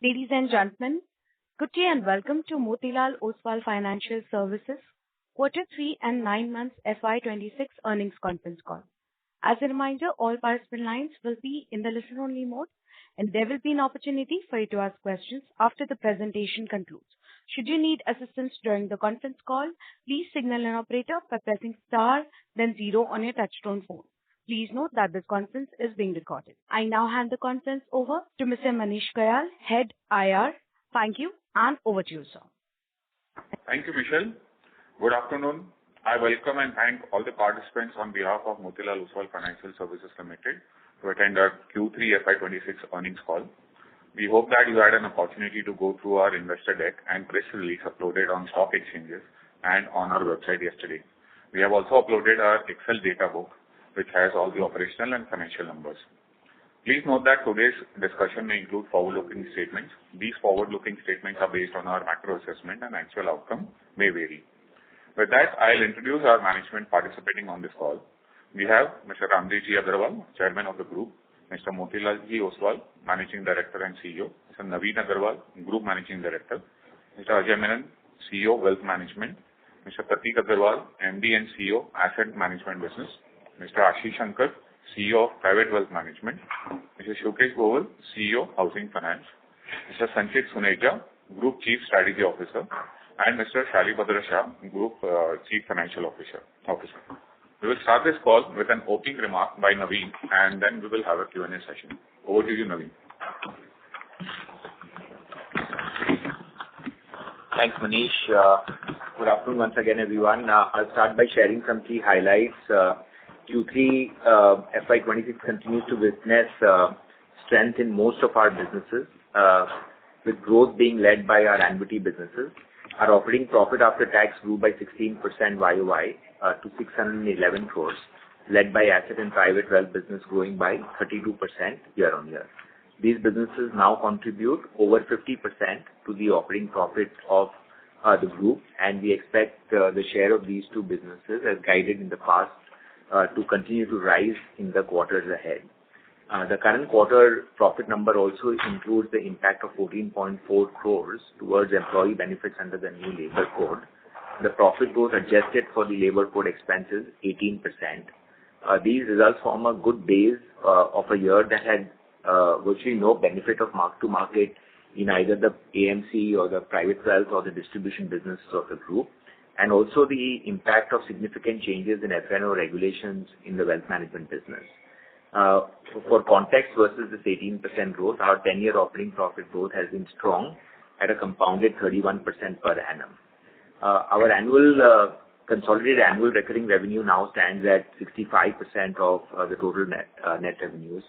Ladies and gentlemen, good day and welcome to Motilal Oswal Financial Services Q3 and 9 months FY26 earnings conference call. As a reminder, all participant lines will be in the listen-only mode, and there will be an opportunity for you to ask questions after the presentation concludes. Should you need assistance during the conference call, please signal an operator by pressing star, then 0 on your touchtone phone. Please note that this conference is being recorded. I now hand the conference over to Mr. Manish Kayal, Head IR. Thank you, and over to you, sir. Thank you, Michelle. Good afternoon. I welcome and thank all the participants on behalf of Motilal Oswal Financial Services Limited to attend our Q3 FY26 earnings call. We hope that you had an opportunity to go through our investor deck and press release uploaded on stock exchanges and on our website yesterday. We have also uploaded our Excel data book, which has all the operational and financial numbers. Please note that today's discussion may include forward-looking statements. These forward-looking statements are based on our macro assessment and actual outcome may vary. With that, I'll introduce our management participating on this call. We have Mr. Ramdev Agarwal, Chairman of the Group, Mr. Motilal Oswal, Managing Director and CEO, Mr. Naveen Agarwal, Group Managing Director, Mr. Ajay Menon, CEO, Wealth Management, Mr. Prateek Agarwal, MD and CEO, Asset Management Business, Mr. Ashish Shankar, CEO of Private Wealth Management, Mr. Showkesh Goel, CEO, Housing Finance, Mr. Sanchit Suneja, Group Chief Strategy Officer, and Mr. Shalibhadra Shah, Group Chief Financial Officer. We will start this call with an opening remark by Naveen, and then we will have a Q&A session. Over to you, Naveen. Thanks, Manish. Good afternoon once again, everyone. I'll start by sharing some key highlights. Q3 FY26 continues to witness strength in most of our businesses, with growth being led by our annuity businesses. Our operating profit after tax grew by 16% YOY to 611 crores, led by asset and private wealth business growing by 32% year-on-year. These businesses now contribute over 50% to the operating profit of the group, and we expect the share of these two businesses, as guided in the past, to continue to rise in the quarters ahead. The current quarter profit number also includes the impact of 14.4 crores towards employee benefits under the new labor code. The profit growth adjusted for the labor code expenses 18%. These results form a good base of a year that had virtually no benefit of mark-to-market in either the AMC or the private wealth or the distribution businesses of the group, and also the impact of significant changes in F&O regulations in the wealth management business. For context versus this 18% growth, our 10-year operating profit growth has been strong at a compounded 31% per annum. Our consolidated annual recurring revenue now stands at 65% of the total net revenues.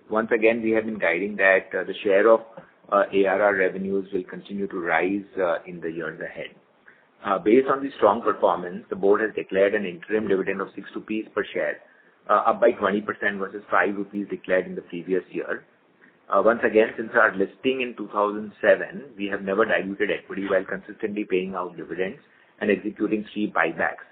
Once again, we have been guiding that the share of ARR revenues will continue to rise in the years ahead. Based on the strong performance, the board has declared an interim dividend of 6 rupees per share, up by 20% versus 5 rupees declared in the previous year. Once again, since our listing in 2007, we have never diluted equity while consistently paying out dividends and executing 3 buybacks.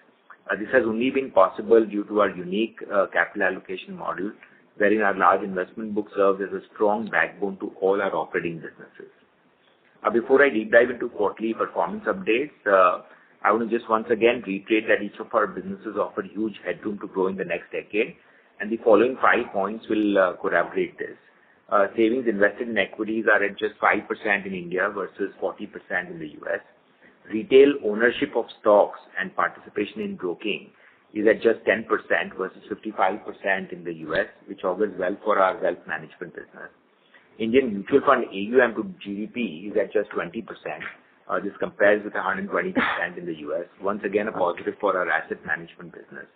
This has only been possible due to our unique capital allocation model, wherein our large investment book serves as a strong backbone to all our operating businesses. Before I deep dive into quarterly performance updates, I want to just once again reiterate that each of our businesses offer huge headroom to grow in the next decade, and the following 5 points will corroborate this. Savings invested in equities are at just 5% in India versus 40% in the US. Retail ownership of stocks and participation in broking is at just 10% versus 55% in the US, which augurs well for our wealth management business. Indian mutual fund AUM to GDP is at just 20%. This compares with 120% in the US. Once again, a positive for our asset management business.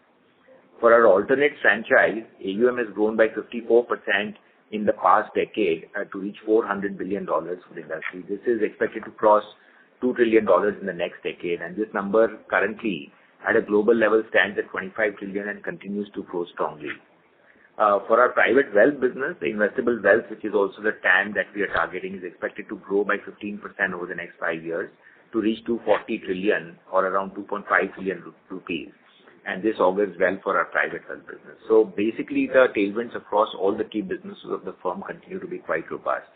For our alternate franchise, AUM has grown by 54% in the past decade to reach $400 billion for the industry. This is expected to cross $2 trillion in the next decade, and this number currently at a global level stands at 25 trillion and continues to grow strongly. For our private wealth business, the investable wealth, which is also the TAM that we are targeting, is expected to grow by 15% over the next 5 years to reach 240 trillion or around 2.5 trillion rupees. And this augurs well for our private wealth business. So basically, the tailwinds across all the key businesses of the firm continue to be quite robust.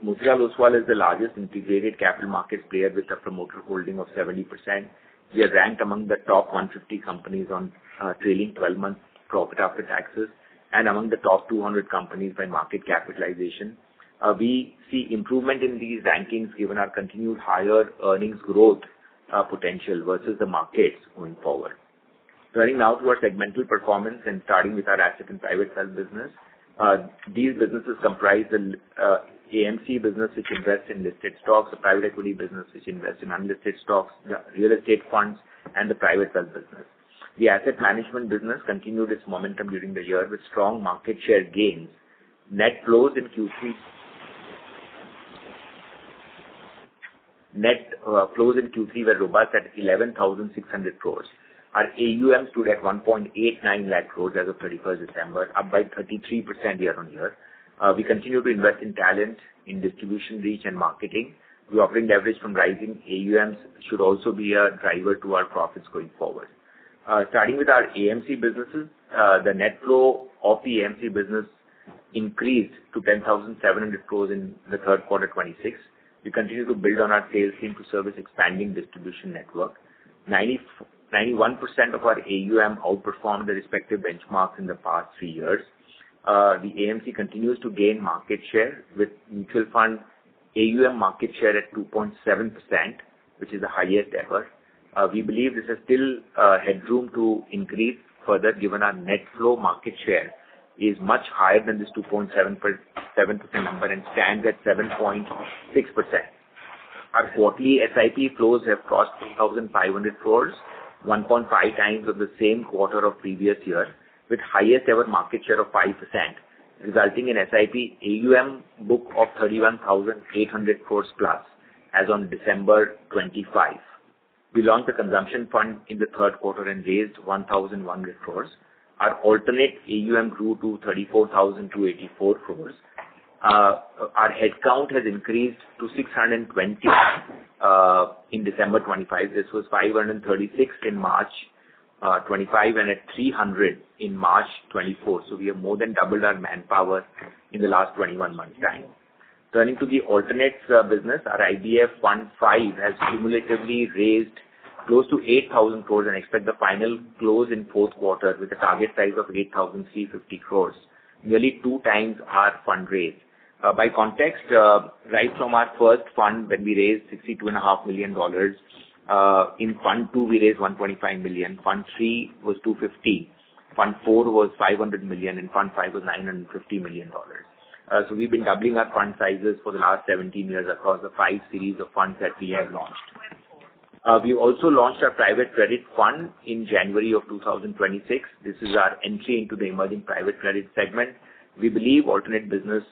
Motilal Oswal is the largest integrated capital markets player with a promoter holding of 70%. We are ranked among the top 150 companies on trailing 12 months profit after taxes and among the top 200 companies by market capitalization. We see improvement in these rankings given our continued higher earnings growth potential versus the markets going forward. Turning now to our segmental performance and starting with our asset and private wealth business. These businesses comprise the AMC business, which invests in listed stocks, the private equity business, which invests in unlisted stocks, the real estate funds, and the private wealth business. The asset management business continued its momentum during the year with strong market share gains. Net flows in Q3 were robust at 11,600 crores. Our AUM stood at 1.89 lakh crores as of 31st December, up by 33% year-on-year. We continue to invest in talent, in distribution reach and marketing. The operating leverage from rising AUMs should also be a driver to our profits going forward. Starting with our AMC businesses, the net flow of the AMC business increased to 10,700 crores in the third quarter 26. We continue to build on our sales team to service expanding distribution network. 91% of our AUM outperformed the respective benchmarks in the past 3 years. The AMC continues to gain market share with mutual fund AUM market share at 2.7%, which is the highest ever. We believe this is still headroom to increase further given our net flow market share is much higher than this 2.7% number and stands at 7.6%. Our quarterly SIP flows have crossed 3,500 crores, 1.5 times of the same quarter of previous year, with highest ever market share of 5%, resulting in SIP AUM book of 31,800 crores plus as on December 25. We launched a consumption fund in the third quarter and raised 1,100 crores. Our alternate AUM grew to 34,284 crores. Our headcount has increased to 620 in December 25. This was 536 in March 25 and at 300 in March 24. So we have more than doubled our manpower in the last 21 months' time. Turning to the alternates business, our IBF Fund 5 has cumulatively raised close to 8,000 crores and expect the final close in fourth quarter with a target size of 8,350 crores, nearly 2 times our fundraise. By context, right from our first fund when we raised $62.5 million, in Fund 2 we raised $125 million, Fund 3 was $250, Fund 4 was $500 million, and Fund 5 was $950 million. So we've been doubling our fund sizes for the last 17 years across the 5 series of funds that we have launched. We also launched our private credit fund in January of 2026. This is our entry into the emerging private credit segment. We believe alternate business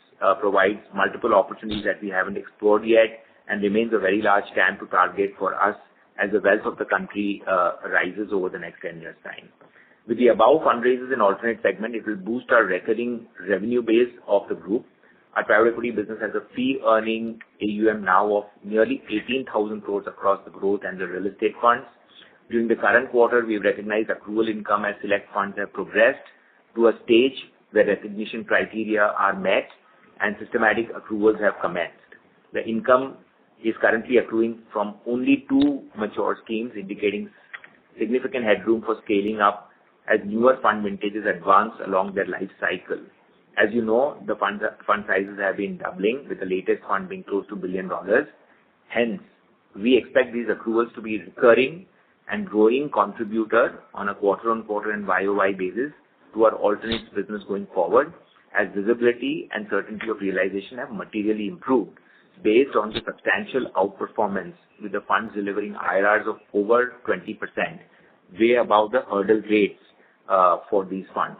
provides multiple opportunities that we haven't explored yet and remains a very large TAM to target for us as the wealth of the country rises over the next 10 years' time. With the above fundraisers in alternate segment, it will boost our recurring revenue base of the group. Our private equity business has a fee-earning AUM now of nearly 18,000 crores across the growth and the real estate funds. During the current quarter, we've recognized accrual income as select funds have progressed to a stage where recognition criteria are met and systematic accruals have commenced. The income is currently accruing from only 2 mature schemes, indicating significant headroom for scaling up as newer fund vintages advance along their life cycle. As you know, the fund sizes have been doubling, with the latest fund being close to $1 billion. Hence, we expect these accruals to be recurring and growing contributor on a quarter-on-quarter and YOY basis to our alternates business going forward, as visibility and certainty of realization have materially improved based on the substantial outperformance, with the funds delivering IRRs of over 20%, way above the hurdle rates for these funds.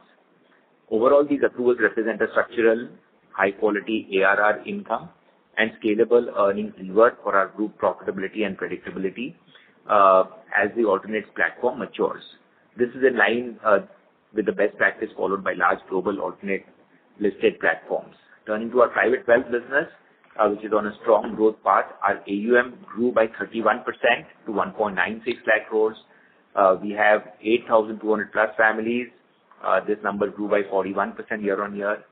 Overall, these accruals represent a structural, high-quality ARR income and scalable earnings lever for our group profitability and predictability as the alternates platform matures. This is in line with the best practice followed by large global alternate listed platforms. Turning to our private wealth business, which is on a strong growth path, our AUM grew by 31% to 1.96 lakh crores. We have 8,200 plus families. This number grew by 41% year on year.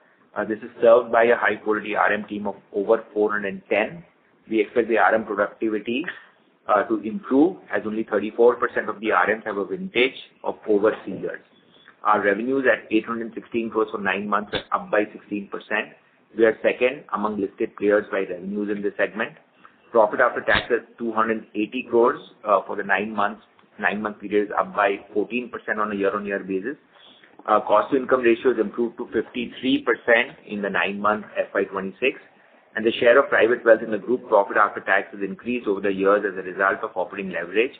This is served by a high-quality RM team of over 410. We expect the RM productivity to improve, as only 34% of the RMs have a vintage of over 3 years. Our revenues at 816 crores for 9 months are up by 16%. We are second among listed players by revenues in this segment. Profit after tax is 280 crores for the 9 month period, is up by 14% on a year-on-year basis. Cost to income ratio has improved to 53% in the 9-month FY26, and the share of private wealth in the group profit after tax has increased over the years as a result of operating leverage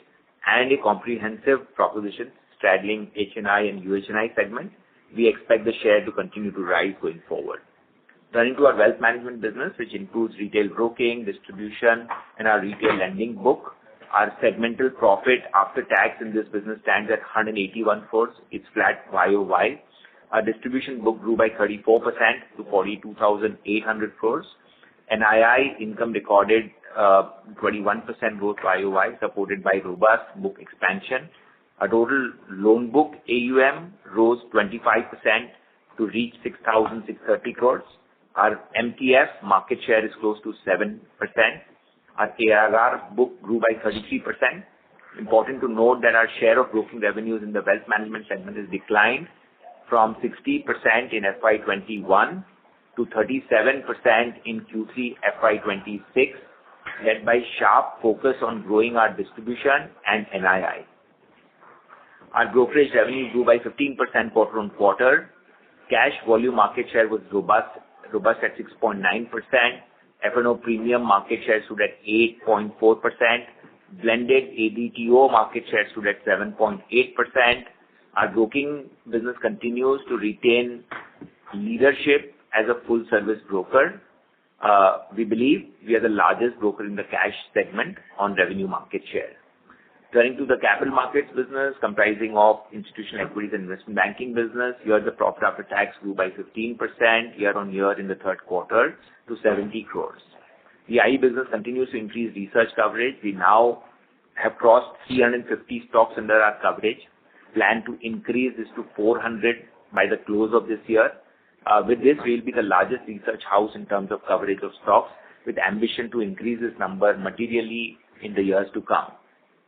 and a comprehensive proposition straddling HNI and UHNI segment. We expect the share to continue to rise going forward. Turning to our wealth management business, which includes retail broking, distribution, and our retail lending book, our segmental profit after tax in this business stands at 181 crores. It's flat YOY. Our distribution book grew by 34% to 42,800 crores. NII income recorded 21% growth YOY, supported by robust book expansion. Our total loan book AUM rose 25% to reach 6,630 crores. Our MTF market share is close to 7%. Our ARR book grew by 33%. Important to note that our share of broking revenues in the wealth management segment has declined from 60% in FY21 to 37% in Q3 FY26, led by sharp focus on growing our distribution and NII. Our brokerage revenue grew by 15% quarter-on-quarter. Cash volume market share was robust at 6.9%. F&O premium market share stood at 8.4%. Blended ADTO market share stood at 7.8%. Our broking business continues to retain leadership as a full-service broker. We believe we are the largest broker in the cash segment on revenue market share. Turning to the capital markets business, comprising of institutional equities and investment banking business, here the profit after tax grew by 15% year-on-year in the third quarter to 70 crores. The IE business continues to increase research coverage. We now have crossed 350 stocks under our coverage. Plan to increase this to 400 by the close of this year. With this, we will be the largest research house in terms of coverage of stocks, with ambition to increase this number materially in the years to come.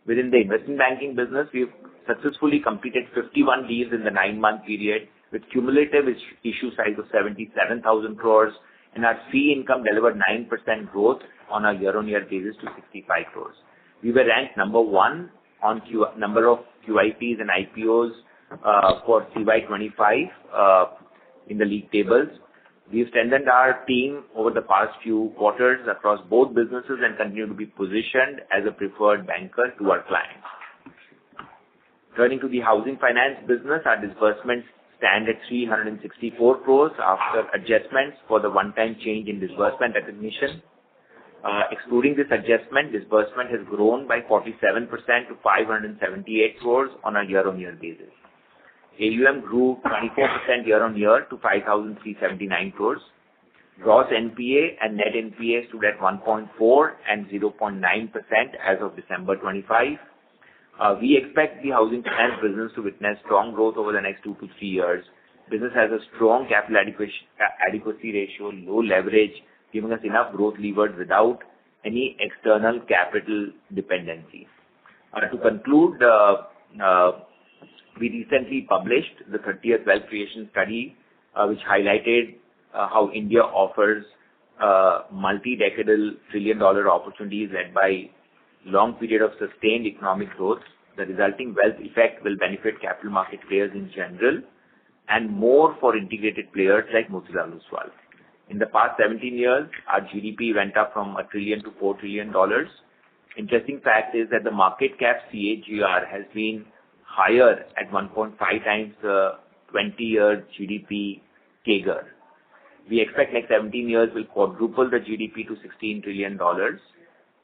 Within the investment banking business, we have successfully completed 51 deals in the 9-month period, with cumulative issue size of 77,000 crores, and our fee income delivered 9% growth on a year-on-year basis to 65 crores. We were ranked number 1 on number of QIPs and IPOs for CY25 in the league tables. We've strengthened our team over the past few quarters across both businesses and continue to be positioned as a preferred banker to our clients. Turning to the housing finance business, our disbursements stand at 364 crores after adjustments for the one-time change in disbursement recognition. Excluding this adjustment, disbursement has grown by 47% to 578 crores on a year-on-year basis. AUM grew 24% year-on-year to 5,379 crores. Gross NPA and net NPA stood at 1.4 and 0.9% as of December 25. We expect the housing finance business to witness strong growth over the next 2 to 3 years. Business has a strong capital adequacy ratio, low leverage, giving us enough growth levers without any external capital dependency. To conclude, we recently published the 30th Wealth Creation Study, which highlighted how India offers multi-decadal trillion-dollar opportunities led by long period of sustained economic growth. The resulting wealth effect will benefit capital market players in general and more for integrated players like Motilal Oswal. In the past 17 years, our GDP went up from $1 trillion to $4 trillion. Interesting fact is that the market cap CAGR has been higher at 1.5 times the 20-year GDP CAGR. We expect next 17 years will quadruple the GDP to $16 trillion,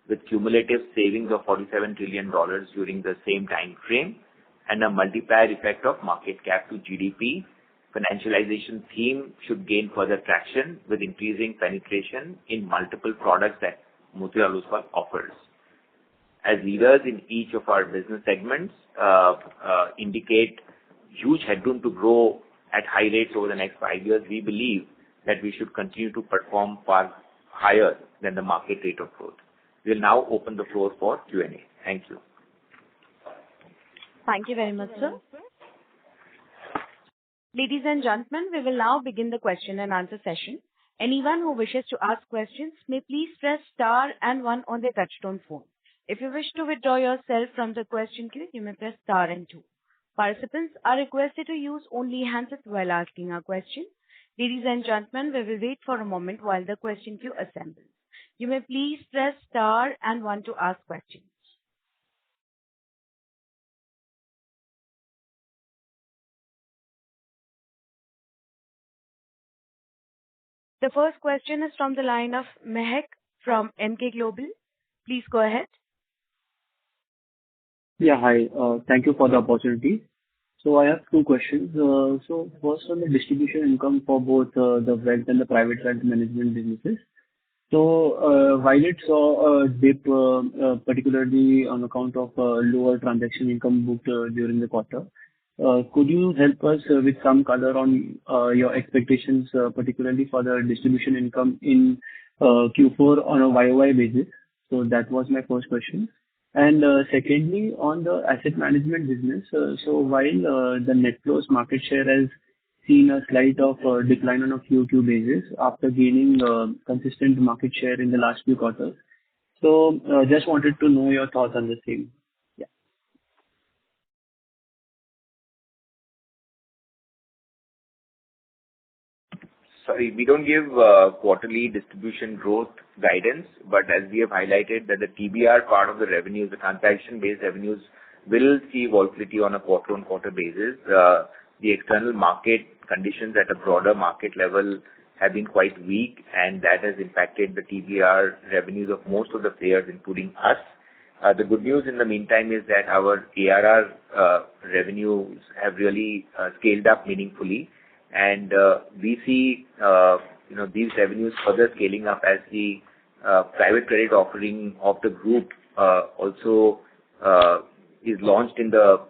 with cumulative savings of $47 trillion during the same time frame, and a multiplier effect of market cap to GDP. Financialization theme should gain further traction with increasing penetration in multiple products that Motilal Oswal offers. As leaders in each of our business segments indicate huge headroom to grow at high rates over the next 5 years, we believe that we should continue to perform far higher than the market rate of growth. We'll now open the floor for Q&A. Thank you. Thank you very much, sir. Ladies and gentlemen, we will now begin the question and answer session. Anyone who wishes to ask questions may please press star and one on their touchtone phone. If you wish to withdraw yourself from the question queue, you may press star and two. Participants are requested to use only handsets while asking a question. Ladies and gentlemen, we will wait for a moment while the question queue assembles. You may please press star and one to ask questions. The first question is from the line of Mehak from Emkay Global. Please go ahead. Yeah, hi. Thank you for the opportunity. So I have two questions. So first on the distribution income for both the wealth and the private wealth management businesses. So while it saw a dip, particularly on account of lower transaction income booked during the quarter, could you help us with some color on your expectations, particularly for the distribution income in Q4 on a YOY basis? So that was my first question. And secondly, on the asset management business, so while the net flows market share has seen a slight of decline on a QOQ basis after gaining consistent market share in the last few quarters. So just wanted to know your thoughts on the same. Yeah. Sorry, we don't give quarterly distribution growth guidance, but as we have highlighted that the TBR part of the revenues, the transaction-based revenues, will see volatility on a quarter-on-quarter basis. The external market conditions at a broader market level have been quite weak, and that has impacted the TBR revenues of most of the players, including us. The good news in the meantime is that our ARR revenues have really scaled up meaningfully, and we see these revenues further scaling up as the private credit offering of the group also is launched in the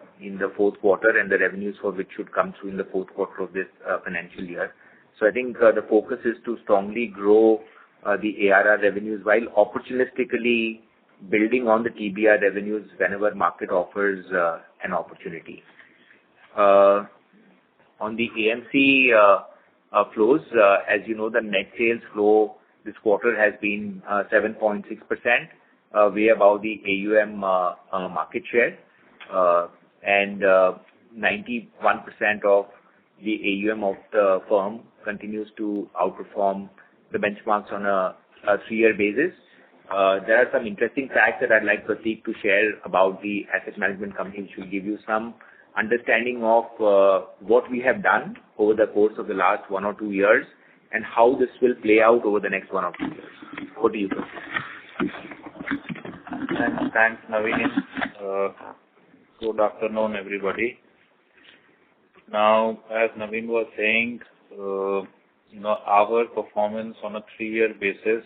fourth quarter, and the revenues for which should come through in the fourth quarter of this financial year. So I think the focus is to strongly grow the ARR revenues while opportunistically building on the TBR revenues whenever market offers an opportunity. On the AMC flows, as you know, the net sales flow this quarter has been 7.6%, way above the AUM market share, and 91% of the AUM of the firm continues to outperform the benchmarks on a 3-year basis. There are some interesting facts that I'd like Prateek to share about the asset management company, which will give you some understanding of what we have done over the course of the last 1 or 2 years and how this will play out over the next 1 or 2 years. Over to you, Prateek. Thanks, Naveen. Good afternoon, everybody. Now, as Naveen was saying, our performance on a 3-year basis,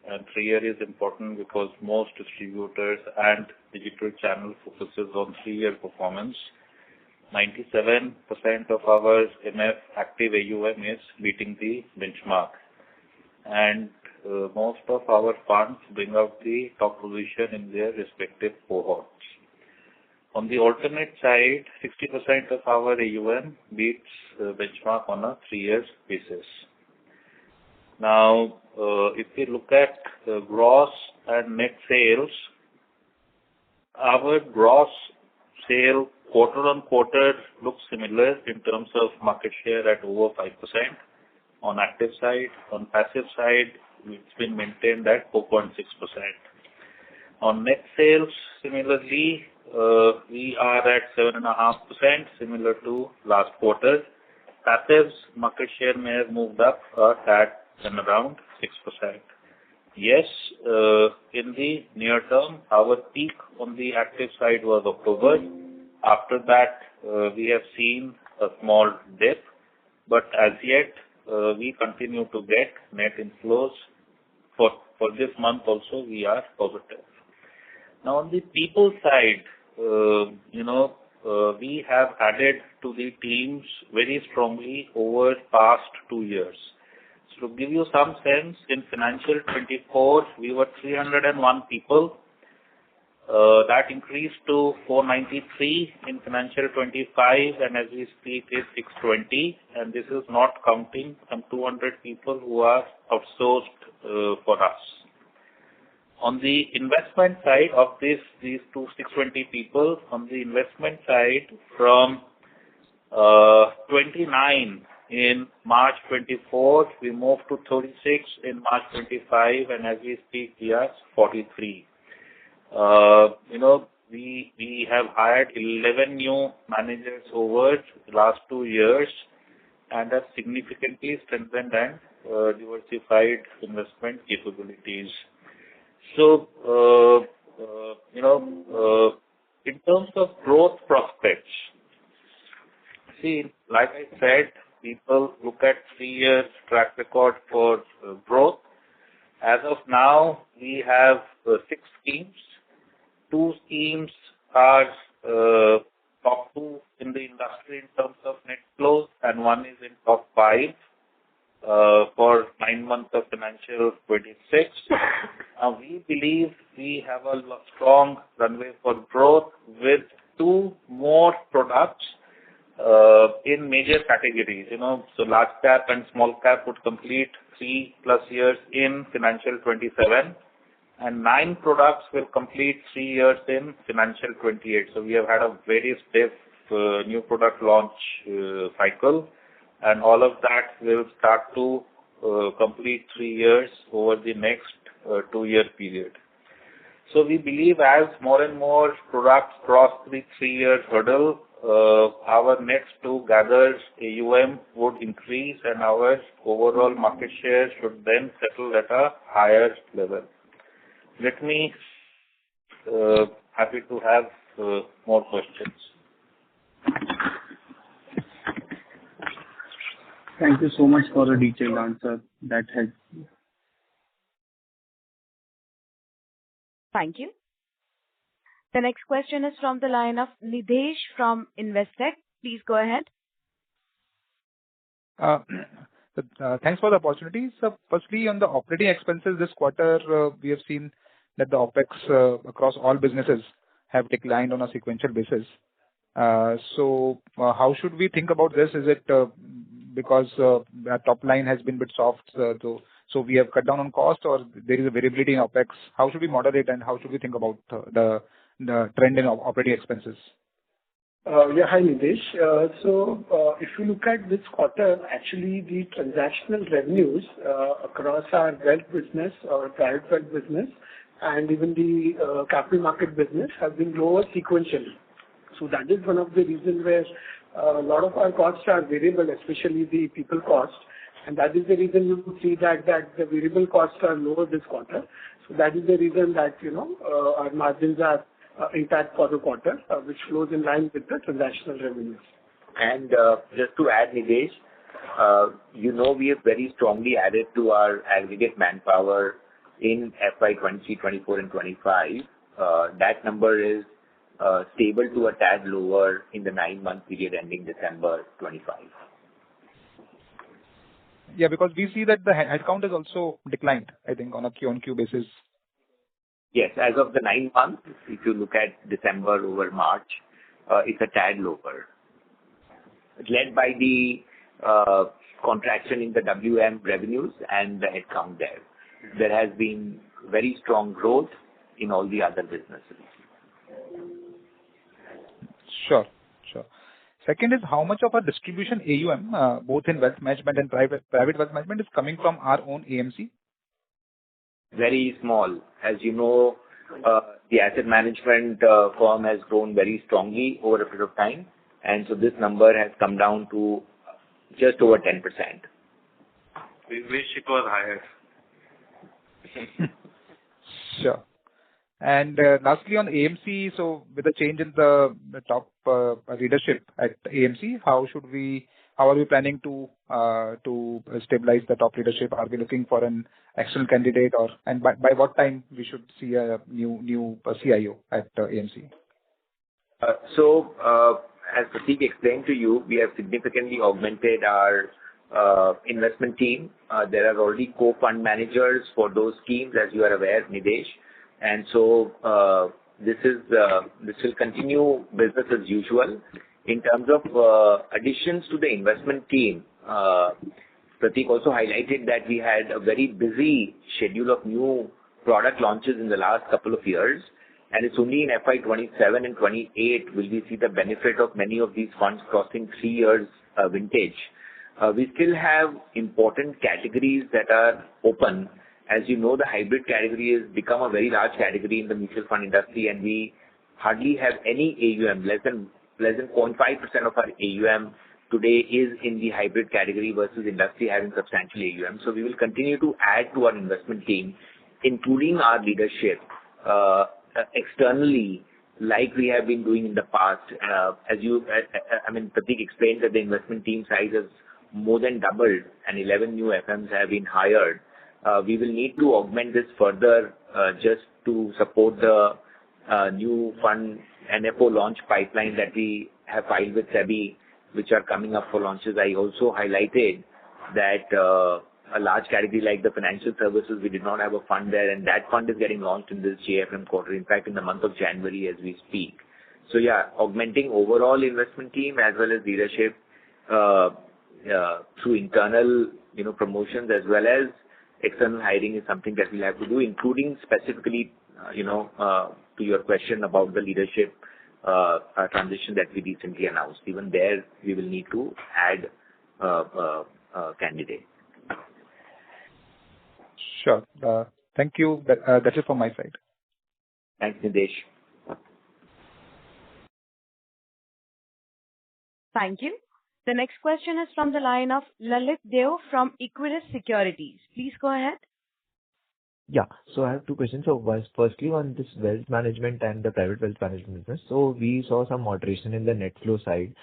and 3-year is important because most distributors and digital channel focuses on 3-year performance. 97% of our MF active AUM is beating the benchmark, and most of our funds bring out the top position in their respective cohorts. On the alternate side, 60% of our AUM beats benchmark on a 3-year basis. Now, if we look at gross and net sales, our gross sale quarter-on-quarter looks similar in terms of market share at over 5% on active side. On passive side, it's been maintained at 4.6%. On net sales, similarly, we are at 7.5%, similar to last quarter. Passive's market share may have moved up at around 6%. Yes, in the near term, our peak on the active side was October. After that, we have seen a small dip, but as yet, we continue to get net inflows. For this month also, we are positive. Now, on the people side, we have added to the teams very strongly over past 2 years. to give you some sense, in financial 24, we were 301 people. That increased to 493 in financial 25, and as we speak is 620, and this is not counting some 200 people who are outsourced for us. On the investment side of these 620 people, on the investment side, from 29 in March 24, we moved to 36 in March 25, and as we speak, we are 43. We have hired 11 new managers over the last 2 years and have significantly strengthened and diversified investment capabilities. So, in terms of growth prospects, see, like I said, people look at 3 years track record for growth. As of now, we have 6 schemes. 2 schemes are top 2 in the industry in terms of net flows, and 1 is in top 5 for 9 months of financial 26. We believe we have a strong runway for growth with 2 more products in major categories. So large cap and small cap would complete 3+ years in financial 27. And 9 products will complete 3 years in financial 28. So we have had a very stiff new product launch cycle, and all of that will start to complete 3 years over the next 2-year period. So we believe as more and more products cross the 3-year hurdle, our next to gather AUM would increase, and our overall market share should then settle at a higher level. Let me happy to have more questions. Thank you so much for the detailed answer. That helps. Thank you. The next question is from the line of Nidhesh from Investec. Please go ahead. Thanks for the opportunity. So firstly, on the operating expenses this quarter, we have seen that the OPEX across all businesses have declined on a sequential basis. So how should we think about this? Is it because our top line has been a bit soft, so we have cut down on cost, or there is a variability in OPEX? How should we moderate, and how should we think about the trend in operating expenses? Hi Nidesh. So if you look at this quarter, actually the transactional revenues across our wealth business or private wealth business and even the capital market business have been lower sequentially. So that is one of the reasons where a lot of our costs are variable, especially the people cost. And that is the reason you will see that the variable costs are lower this quarter. So that is the reason that, our margins are intact for the quarter, which flows in line with the transactional revenues. And just to add, Nidesh, we have very strongly added to our aggregate manpower in FY23, 24 and 25. That number is stable to a tad lower in the 9-month period ending December 25. Yeah, because we see that the headcount has also declined, I think, on a Q-on-Q basis. Yes, as of the 9 months, if you look at December over March, it's a tad lower. Led by the contraction in the WM revenues and the headcount there. There has been very strong growth in all the other businesses. Sure. Second is, how much of our distribution AUM, both in wealth management and private wealth management, is coming from our own AMC? Very small. As you know, the asset management firm has grown very strongly over a period of time, and so this number has come down to just over 10%. We wish it was higher. Sure. And lastly, on AMC, so with the change in the top leadership at AMC, how are we planning to stabilize the top leadership? Are we looking for an external candidate, and by what time we should see a new CIO at AMC? So, as Prateek explained to you, we have significantly augmented our investment team. There are already co-fund managers for those schemes, as you are aware, Nidesh. And so this will continue business as usual. In terms of additions to the investment team, Prateek also highlighted that we had a very busy schedule of new product launches in the last couple of years, and it's only in FY27 and 28 will we see the benefit of many of these funds crossing 3 years vintage. We still have important categories that are open. As you know, the hybrid category has become a very large category in the mutual fund industry, and we hardly have any AUM. Less than 0.5% of our AUM today is in the hybrid category versus industry having substantial AUM. So we will continue to add to our investment team, including our leadership externally, like we have been doing in the past. Prateek explained that the investment team size has more than doubled and 11 new FMs have been hired. We will need to augment this further just to support the new fund NFO launch pipeline that we have filed with SEBI, which are coming up for launches. I also highlighted that a large category like the financial services, we did not have a fund there, and that fund is getting launched in this JFM quarter, in fact, in the month of January as we speak. So yeah, augmenting overall investment team as well as leadership through internal promotions as well as external hiring is something that we'll have to do, including specifically to your question about the leadership transition that we recently announced. Even there, we will need to add candidates. Sure. Thank you. That's it from my side. Thanks, Nidesh. Thank you. The next question is from the line of Lalit Deo from Equirus Securities. Please go ahead. Yeah. So I have two questions. So firstly, on this wealth management and the private wealth management business. So we saw some moderation in the net flow side.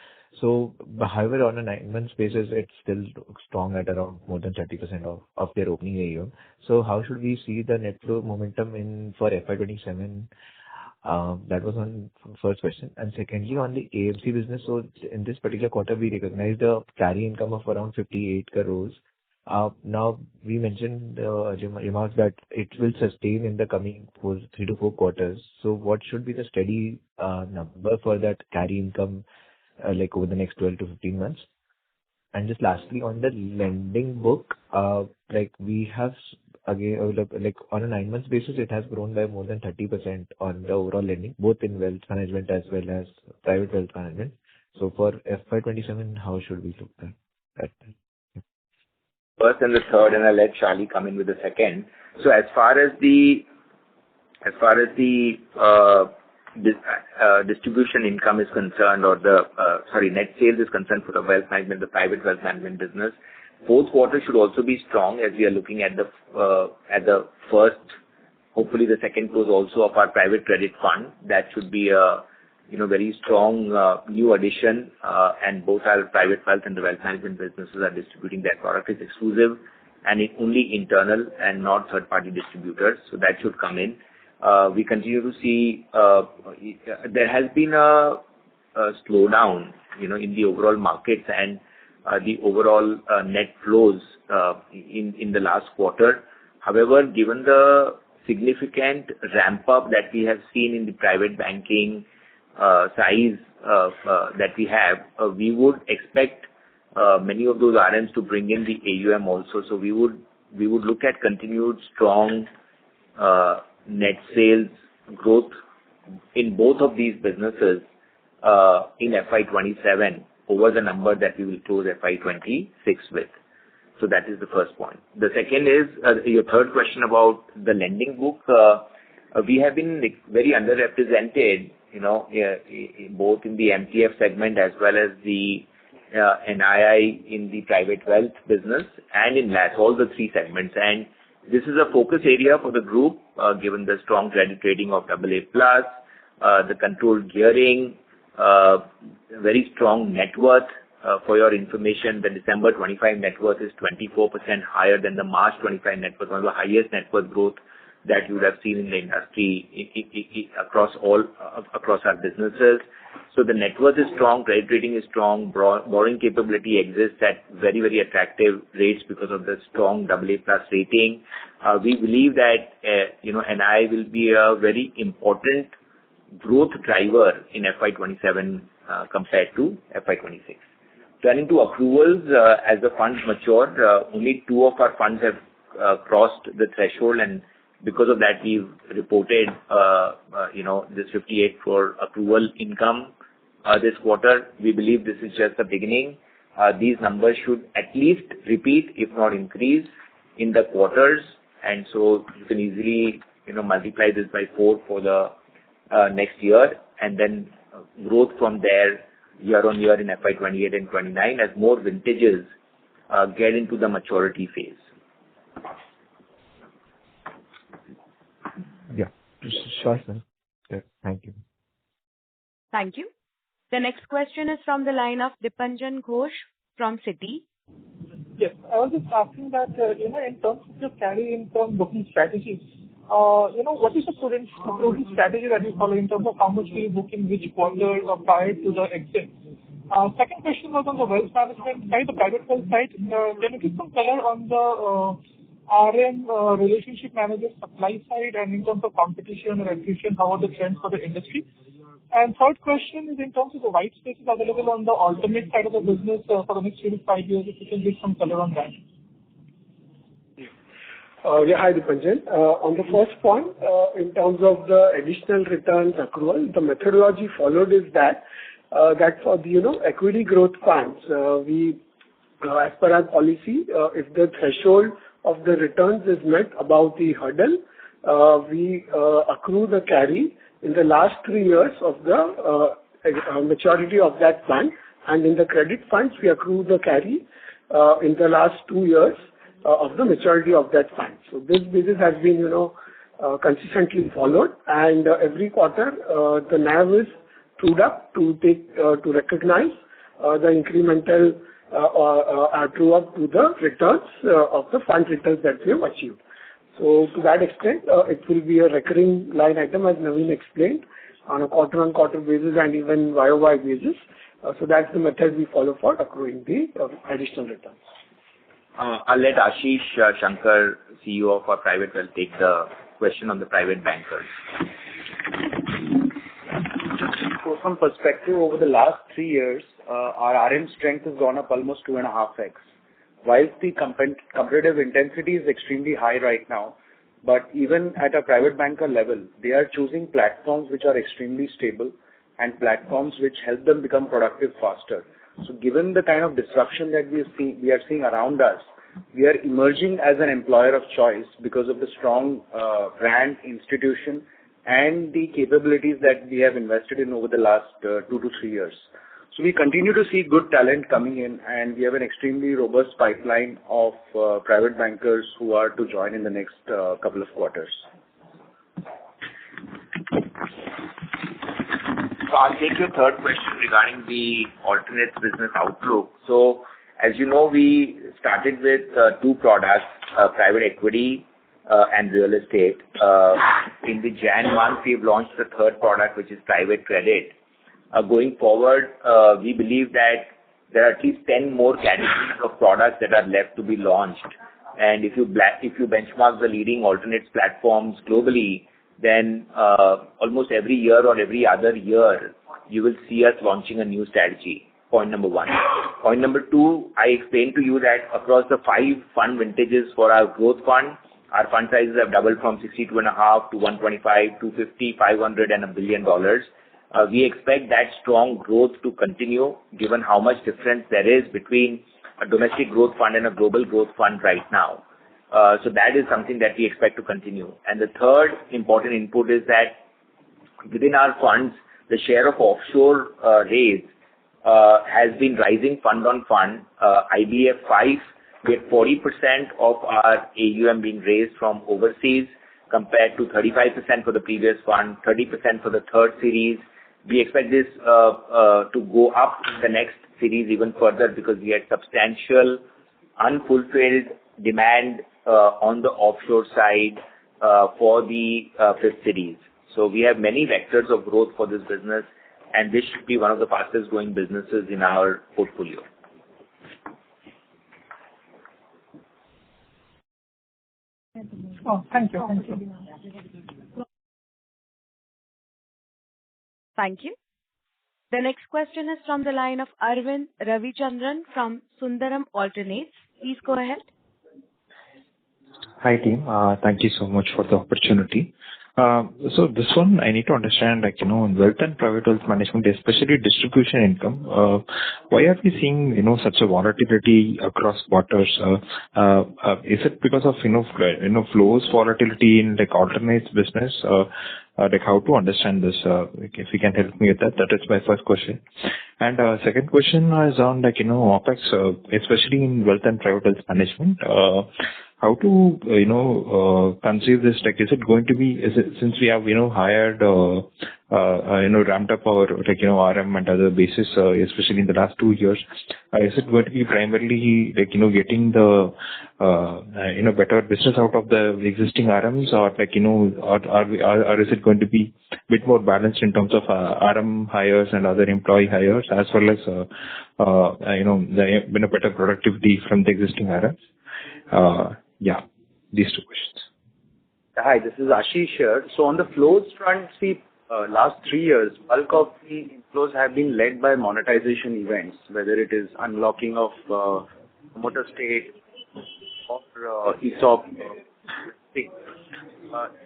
So however, on a 9-month basis, it's still strong at around more than 30% of their opening AUM. So how should we see the net flow momentum for FY27? That was on first question. And secondly, on the AMC business, so in this particular quarter, we recognized a carry income of around 58 crores. Now, we mentioned remarks that it will sustain in the coming 3 to 4 quarters. So what should be the steady number for that carry income over the next 12 to 15 months? And just lastly, on the lending book, we have again, on a 9-month basis, it has grown by more than 30% on the overall lending, both in wealth management as well as private wealth management. So for FY27, how should we look at that? First and the third, and I'll let Charlie come in with the second. So as far as the distribution income is concerned, or net sales is concerned for the wealth management, the private wealth management business, fourth quarter should also be strong as we are looking at the first, hopefully the second close also of our private credit fund. That should be a very strong new addition, and both our private wealth and the wealth management businesses are distributing that product. It's exclusive and it's only internal and not third-party distributors, so that should come in. We continue to see there has been a slowdown, in the overall markets and the overall net flows in the last quarter. However, given the significant ramp up that we have seen in the private banking size that we have, we would expect many of those RMs to bring in the AUM also. So we would look at continued strong net sales growth in both of these businesses in FY27 over the number that we will close FY26 with. So that is the first point. The second is your third question about the lending book. We have been very underrepresented, both in the MTF segment as well as the NII in the private wealth business and in LAS, all the three segments. And this is a focus area for the group, given the strong credit rating of AA+, the controlled gearing, very strong net worth. For your information, the December 25 net worth is 24% higher than the March 25 net worth, one of the highest net worth growth that you would have seen in the industry across our businesses. So the net worth is strong, credit rating is strong, borrowing capability exists at very, very attractive rates because of the strong AA plus rating. We believe that, NI will be a very important growth driver in FY27 compared to FY26. Turning to accruals, as the funds matured, only 2 of our funds have crossed the threshold, and because of that, we've reported, this 58 crore accrual income this quarter. We believe this is just the beginning. These numbers should at least repeat, if not increase, in the quarters, and so you can easily, multiply this by 4 for the next year, and then growth from there year on year in FY28 and 29 as more vintages get into the maturity phase. Yeah, sure, sir. Yeah, thank you. Thank you. The next question is from the line of Dipanjan Ghosh from Citi. Yes, I was just asking that, in terms of your carry income booking strategy, what is the prudent strategy that you follow in terms of how much will you book in which quarter or prior to the exit? Second question was on the wealth management side, the private wealth side. Can you give some color on the RM relationship manager supply side, and in terms of competition or attrition, how are the trends for the industry? And third question is in terms of the white spaces available on the alternate side of the business for the next 3 to 5 years, if you can give some color on that. Hi, Dipanjan. On the first point, in terms of the additional returns accrual, the methodology followed is that for the, equity growth funds, we, as per our policy, if the threshold of the returns is met above the hurdle, we accrue the carry in the last 3 years of the maturity of that fund, and in the credit funds, we accrue the carry in the last 2 years of the maturity of that fund. So this basis has been, consistently followed, and every quarter the NAV is trued up to recognize the incremental true up to the returns of the fund returns that we have achieved. So to that extent, it will be a recurring line item, as Naveen explained, on a quarter-on-quarter basis and even YOY basis. So that's the method we follow for accruing the additional returns. I'll let Ashish Shankar, CEO of our private wealth, take the question on the private bankers. So from perspective, over the last 3 years, our RM strength has gone up almost 2.5x. Whilst the competitive intensity is extremely high right now, but even at a private banker level, they are choosing platforms which are extremely stable and platforms which help them become productive faster. So given the kind of disruption that we are seeing around us, we are emerging as an employer of choice because of the strong brand, institution, and the capabilities that we have invested in over the last 2 to 3 years. So we continue to see good talent coming in, and we have an extremely robust pipeline of private bankers who are to join in the next couple of quarters. So I'll take your third question regarding the alternates business outlook. So as you know, we started with 2 products, private equity and real estate. In the Jan month, we've launched the third product, which is private credit. Going forward, we believe that there are at least 10 more categories of products that are left to be launched. And if you benchmark the leading alternates platforms globally, then almost every year or every other year, you will see us launching a new strategy. Point number 1. Point number 2, I explained to you that across the 5 fund vintages for our growth fund, our fund sizes have doubled from 62.5 to 125, 250, 500, and $1 billion. We expect that strong growth to continue, given how much difference there is between a domestic growth fund and a global growth fund right now. So that is something that we expect to continue. And the third important input is that within our funds, the share of offshore raise has been rising fund on fund. IBF 5, we have 40% of our AUM being raised from overseas compared to 35% for the previous fund, 30% for the third series. We expect this to go up in the next series even further because we had substantial unfulfilled demand on the offshore side for the fifth series. So we have many vectors of growth for this business, and this should be one of the fastest growing businesses in our portfolio. Oh, thank you. Thank you. The next question is from the line of Arvind Ravichandran from Sundaram Alternates. Please go ahead. Hi, team. Thank you so much for the opportunity. So this one, I need to understand, in wealth and private wealth management, especially distribution income, why are we seeing, such a volatility across quarters? Is it because of, flows volatility in alternates business? How to understand this? If you can help me with that. That is my first question. And second question is on, OpEx, especially in wealth and private wealth management. How to, conceive this? Is it going to be, since we have, hired, ramped up our, RM and other basis, especially in the last 2 years, is it going to be primarily, getting the, better business out of the existing RMs, or or is it going to be a bit more balanced in terms of RM hires and other employee hires, as well as, the better productivity from the existing RMs? Yeah, these two questions. Hi, this is Ashish here. So on the flows front, last 3 years, bulk of the inflows have been led by monetization events, whether it is unlocking of promoter stake or ESOP things.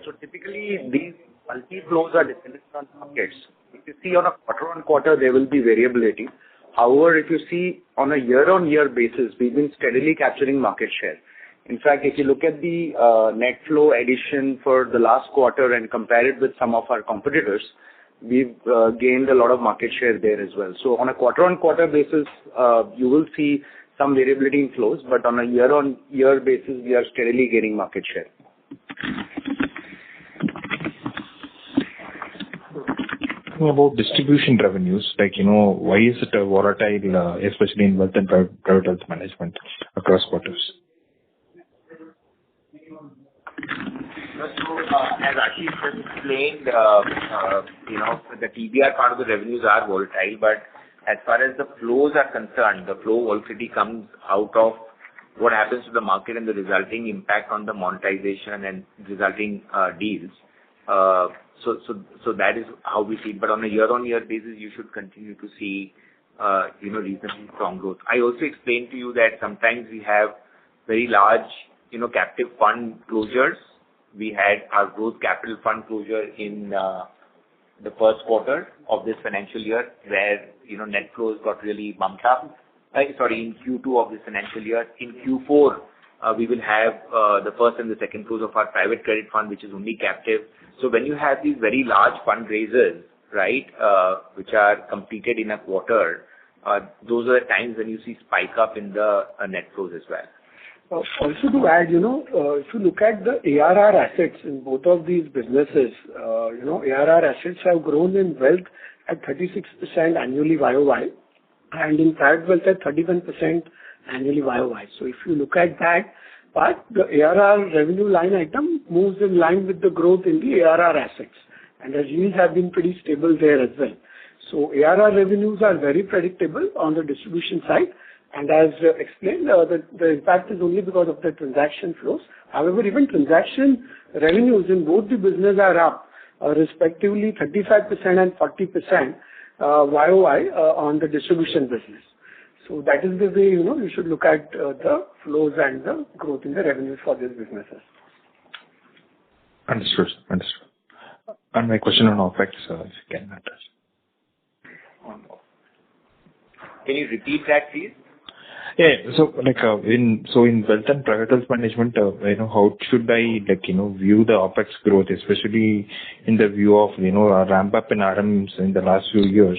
So typically, these bulky flows are dependent on markets. If you see on a quarter-on-quarter, there will be variability. However, if you see on a year-on-year basis, we've been steadily capturing market share. In fact, if you look at the net flow addition for the last quarter and compare it with some of our competitors, we've gained a lot of market share there as well. So on a quarter-on-quarter basis, you will see some variability in flows, but on a year-on-year basis, we are steadily gaining market share. About distribution revenues, why is it volatile, especially in wealth and private wealth management across quarters? So, as Ashish just explained, the TBR part of the revenues are volatile, but as far as the flows are concerned, the flow volatility comes out of what happens to the market and the resulting impact on the monetization and resulting deals. So that is how we see it. But on a year-on-year basis, you should continue to see, reasonably strong growth. I also explained to you that sometimes we have very large, captive fund closures. We had our growth capital fund closure in the first quarter of this financial year, where, net flows got really bumped up. In Q2 of this financial year. In Q4, we will have the first and the second close of our private credit fund, which is only captive. So when you have these very large fundraisers, right, which are completed in a quarter, those are the times when you see spike up in the net flows as well. Also to add, if you look at the ARR assets in both of these businesses, ARR assets have grown in wealth at 36% annually YOY, and in private wealth at 31% annually YOY. So if you look at that part, the ARR revenue line item moves in line with the growth in the ARR assets, and the yields have been pretty stable there as well. So ARR revenues are very predictable on the distribution side. And as explained, the impact is only because of the transaction flows. However, even transaction revenues in both the business are up, respectively 35% and 40% YOY on the distribution business. So that is the way, you should look at the flows and the growth in the revenues for these businesses. Understood. And my question on OpEx, if you can address. Can you repeat that, please? Yeah. So, in wealth and private wealth management, how should I, view the OpEx growth, especially in the view of, a ramp up in RMs in the last few years?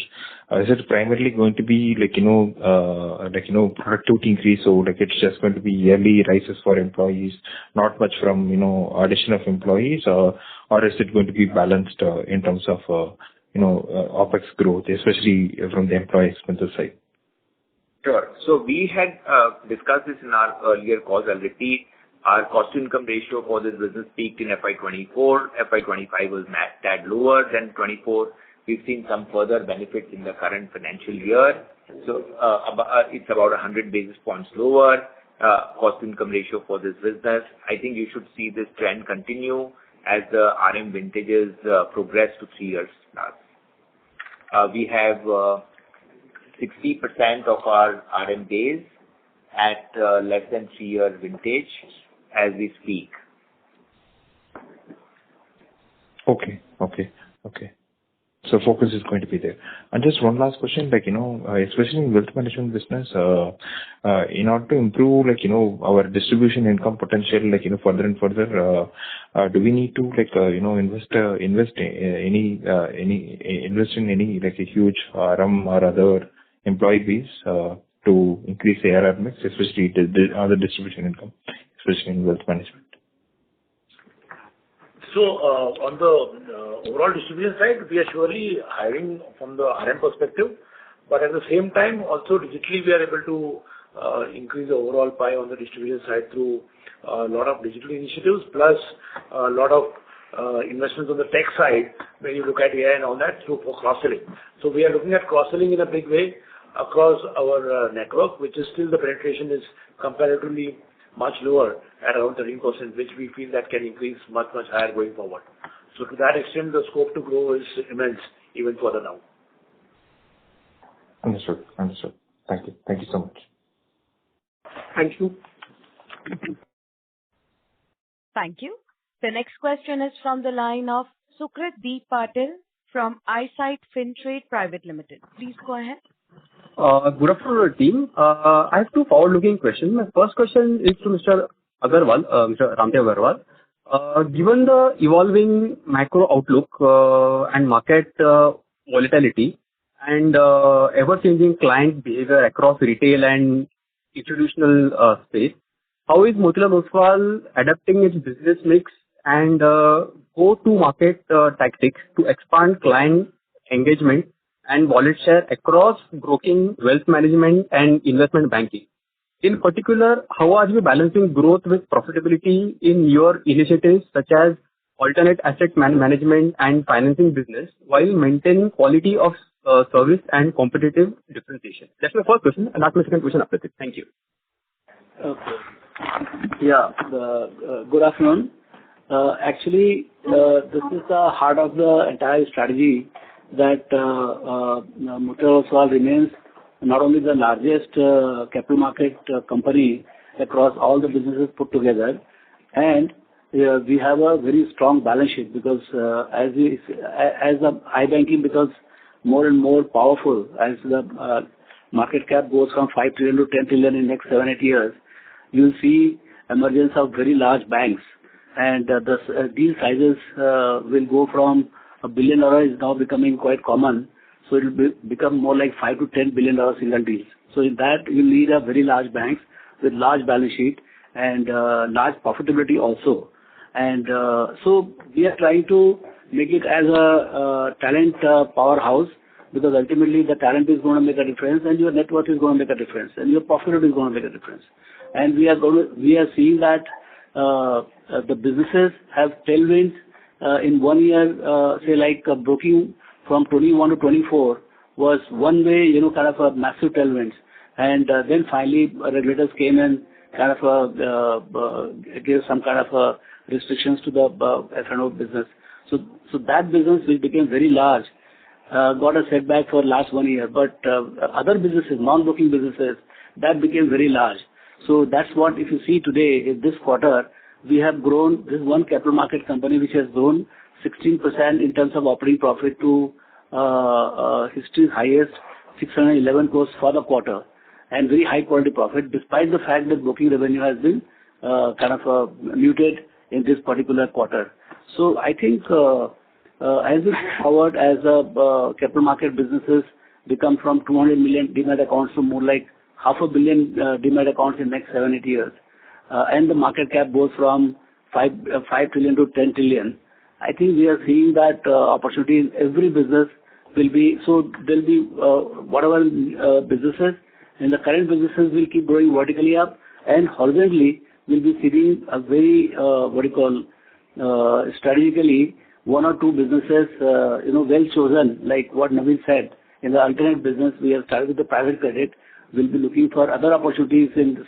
Is it primarily going to be productivity increase? So, it's just going to be yearly rises for employees, not much from, addition of employees, or is it going to be balanced in terms of, OpEx growth, especially from the employee expenses side? Sure. So we had discussed this in our earlier calls. I'll repeat. Our cost-to-income ratio for this business peaked in FY24. FY25 was tad lower than 24. We've seen some further benefits in the current financial year. So it's about 100 basis points lower cost-income ratio for this business. I think you should see this trend continue as the RM vintages progress to 3 years plus. We have 60% of our RM days at less than 3-year vintage as we speak. Okay. So focus is going to be there. And just one last question, especially in wealth management business, in order to improve, our distribution income potential, further and further, do we need to, invest in any, a huge RM or other employee base, to increase the ARR mix, especially the other distribution income, especially in wealth management? So on the overall distribution side, we are surely hiring from the RM perspective, but at the same time, also digitally, we are able to increase the overall pie on the distribution side through a lot of digital initiatives, plus a lot of investments on the tech side, when you look at AI and all that, through for cross-selling. So we are looking at cross-selling in a big way across our network, which is still the penetration is comparatively much lower at around 13%, which we feel that can increase much higher going forward. So to that extent, the scope to grow is immense even further now. Understood. Thank you so much. Thank you. Thank you. The next question is from the line of Sukrit D. Patil from Eyesight Fintrade Private Limited. Please go ahead. Good afternoon, team. I have two forward-looking questions. My first question is to Mr. Agarwal, Mr. Ramdev Agarwal. Given the evolving macro outlook and market volatility and ever-changing client behavior across retail and institutional space, how is Motilal Oswal adapting its business mix and go-to-market tactics to expand client engagement and wallet share across broking, wealth management, and investment banking? In particular, how are you balancing growth with profitability in your initiatives such as alternate asset management and financing business while maintaining quality of service and competitive differentiation? That's my first question, and that's my second question after this. Thank you. Okay. Yeah. Good afternoon. Actually, this is the heart of the entire strategy that Motilal Oswal remains not only the largest capital market company across all the businesses put together, and we have a very strong balance sheet because as the iBanking becomes more and more powerful, as the market cap goes from 5 trillion to 10 trillion in the next 7-8 years, you'll see emergence of very large banks, and these sizes will go from $1 billion is now becoming quite common, so it will become more like $5 to $10 billion single deals. So in that, you need a very large banks with large balance sheet and large profitability also. And so we are trying to make it as a talent powerhouse, because ultimately the talent is going to make a difference, and your net worth is going to make a difference, and your profitability is going to make a difference. And we are seeing that the businesses have tailwinds. In 1 year, say like broking from 21 to 24 was one way, kind of a massive tailwinds. And then finally regulators came and kind of gave some kind of restrictions to the F&O business. So that business, which became very large, got a setback for last 1 year. But other businesses, non-broking businesses, that became very large. So that's what, if you see today, in this quarter, we have grown. This is one capital market company which has grown 16% in terms of operating profit to history's highest 611 crores for the quarter, and very high quality profit, despite the fact that broking revenue has been kind of muted in this particular quarter. So I think as we move forward, as capital market businesses become from 200 million demat accounts to more like 500 million demat accounts in the next 7-8 years, and the market cap goes from 5 trillion to 10 trillion, I think we are seeing that opportunity in every business will be, so there'll be whatever businesses, and the current businesses will keep growing vertically up, and horizontally we'll be seeing a very, strategically one or two businesses, well chosen, like what Naveen said. In the alternate business, we have started with the private credit. We'll be looking for other opportunities in the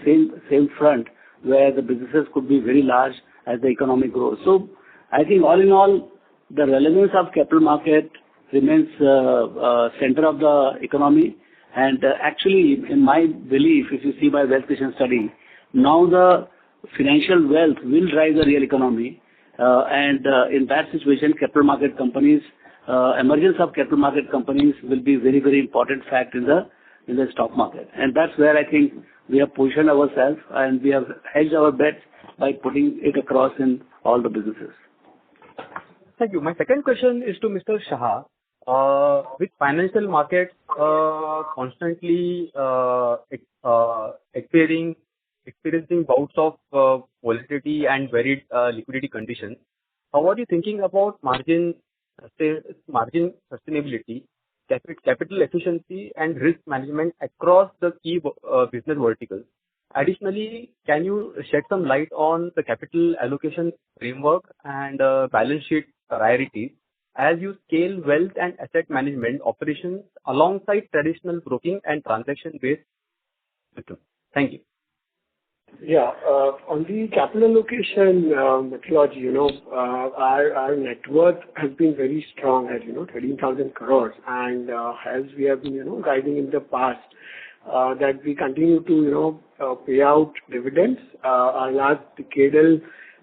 same front where the businesses could be very large as the economy grows. So I think all in all, the relevance of capital market remains center of the economy. And actually, in my belief, if you see my wealth creation study, now the financial wealth will drive the real economy. In that situation, capital market companies, emergence of capital market companies will be very, very important fact in the stock market. And that's where I think we have positioned ourselves and we have hedged our bets by putting it across in all the businesses. Thank you. My second question is to Mr. Shah. With financial markets constantly experiencing bouts of volatility and varied liquidity conditions, how are you thinking about margin sustainability, capital efficiency, and risk management across the key business verticals? Additionally, can you shed some light on the capital allocation framework and balance sheet priorities as you scale wealth and asset management operations alongside traditional broking and transaction-based systems? Thank you. Yeah. On the capital allocation methodology, our net worth has been very strong at, 13,000 crores. And as we have been, guiding in the past, that we continue to, pay out dividends. Our last decadal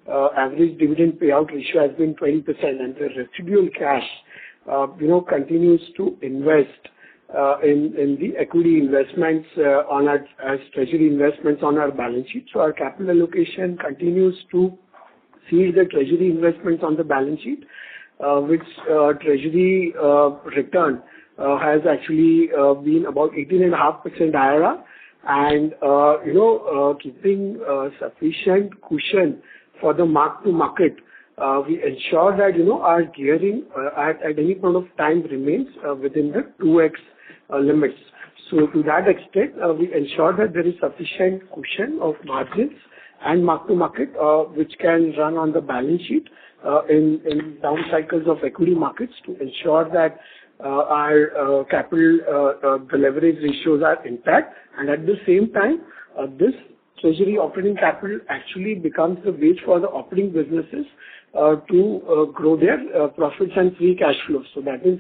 average dividend payout ratio has been 20%, and the residual cash, continues to invest in the equity investments as treasury investments on our balance sheet. So our capital allocation continues to see the treasury investments on the balance sheet, which treasury return has actually been about 18.5% IRR, and keeping sufficient cushion for the mark to market. We ensure that our gearing at any point of time remains within the 2x limits. So to that extent, we ensure that there is sufficient cushion of margins and mark to market which can run on the balance sheet in down cycles of equity markets to ensure that our capital the leverage ratios are intact, and at the same time this treasury operating capital actually becomes the base for the operating businesses to grow their profits and free cash flows. So that is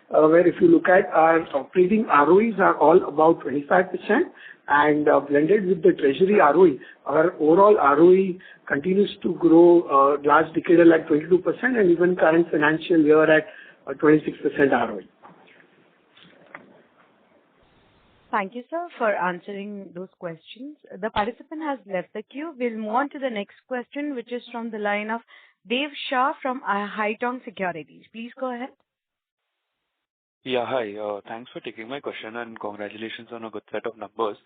where if you look at our operating ROEs are all about 25%, and blended with the treasury ROE, our overall ROE continues to grow last decadal at 22% and even current financial year at 26% ROE. Thank you, sir, for answering those questions. The participant has left the queue. We'll move on to the next question, which is from the line of Dev Shah from Haitong Securities. Please go ahead. Yeah, hi. Thanks for taking my question and congratulations on a good set of numbers.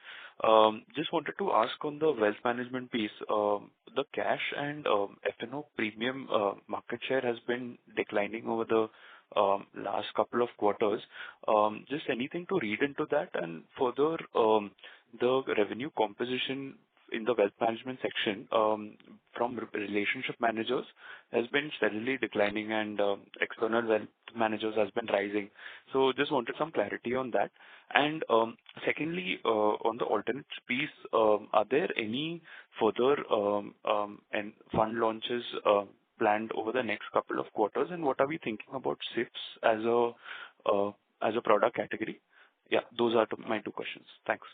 Just wanted to ask on the wealth management piece, the cash and F&O premium market share has been declining over the last couple of quarters. Just anything to read into that, and further, the revenue composition in the wealth management section from relationship managers has been steadily declining, and external wealth managers has been rising. So just wanted some clarity on that. And secondly, on the alternate piece, are there any further and fund launches planned over the next couple of quarters, and what are we thinking about SIPs as a product category? Yeah, those are my two questions. Thanks.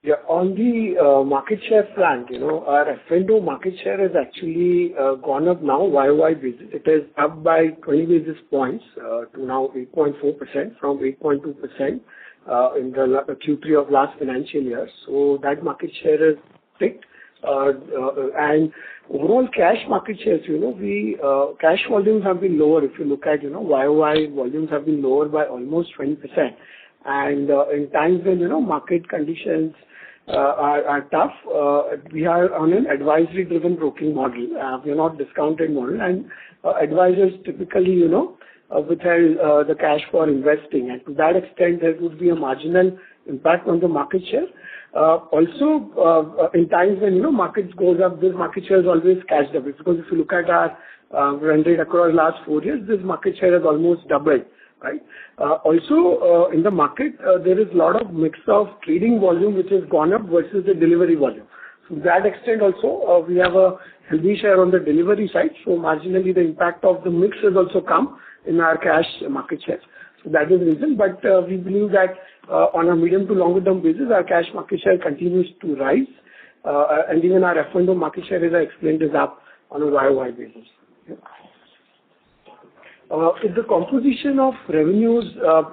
Yeah, on the market share front, our F&O market share has actually gone up now YOY basis. It is up by 20 basis points to now 8.4% from 8.2% in the Q3 of last financial year. So that market share is picked. And overall cash market shares, cash volumes have been lower. If you look at, YOY volumes have been lower by almost 20%. And in times when, market conditions are tough, we are on an advisory-driven broking model. We are not discounted model, and advisors typically, withheld the cash for investing. And to that extent, there would be a marginal impact on the market share. Also, in times when, markets goes up, this market share is always cashed up. Because if you look at our run rate across last 4 years, this market share has almost doubled, right? Also, in the market, there is a lot of mix of trading volume which has gone up versus the delivery volume. To that extent also, we have a healthy share on the delivery side, so marginally the impact of the mix has also come in our cash market share. So that is the reason, but we believe that on a medium to longer term basis, our cash market share continues to rise, and even our F&O market share, as I explained, is up on a YOY basis. In the composition of revenues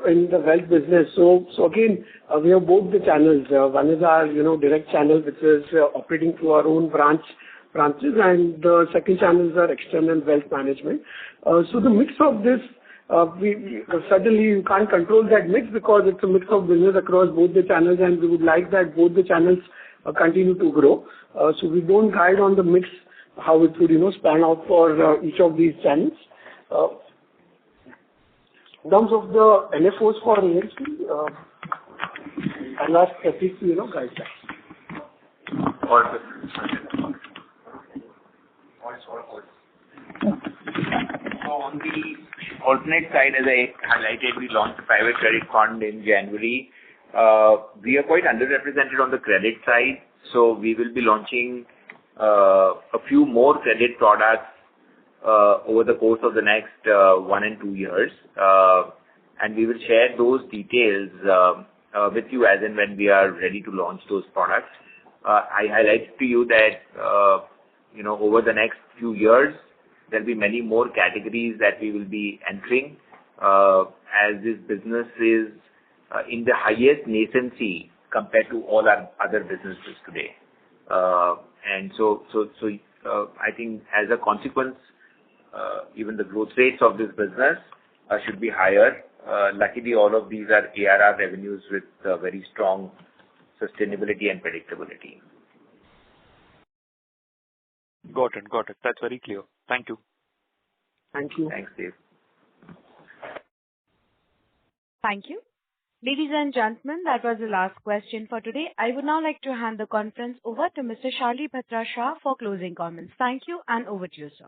in the wealth business, so again, we have both the channels. One is our, direct channel, which is operating through our own branches, and the second channel is our external wealth management. So the mix of this, we certainly you can't control that mix because it's a mix of business across both the channels, and we would like that both the channels continue to grow. So we don't guide on the mix, how it would, span out for each of these channels. In terms of the NFOs for AMC, I'll ask Prateek to, guide that. So on the alternate side, as I highlighted, we launched a private credit fund in January. We are quite underrepresented on the credit side, so we will be launching a few more credit products over the course of the next 1 and 2 years. And we will share those details with you as and when we are ready to launch those products. I highlighted to you that, over the next few years, there'll be many more categories that we will be entering, as this business is in the highest nascency compared to all our other businesses today. And so I think as a consequence, even the growth rates of this business should be higher. Luckily, all of these are ARR revenues with very strong sustainability and predictability. Got it. That's very clear. Thank you. Thank you. Thanks, Dave. Thank you. Ladies and gentlemen, that was the last question for today. I would now like to hand the conference over to Mr. Shalibhadra Batra Shah for closing comments. Thank you, and over to you, sir.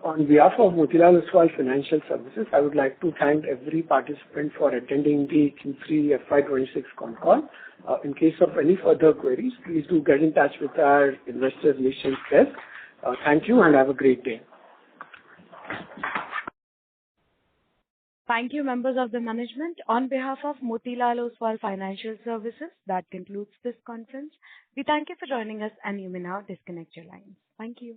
On behalf of Motilal Oswal Financial Services, I would like to thank every participant for attending the Q3 FY26 Concall. In case of any further queries, please do get in touch with our investor relations desk. Thank you and have a great day. Thank you, members of the management. On behalf of Motilal Oswal Financial Services, that concludes this conference. We thank you for joining us, and you may now disconnect your lines. Thank you.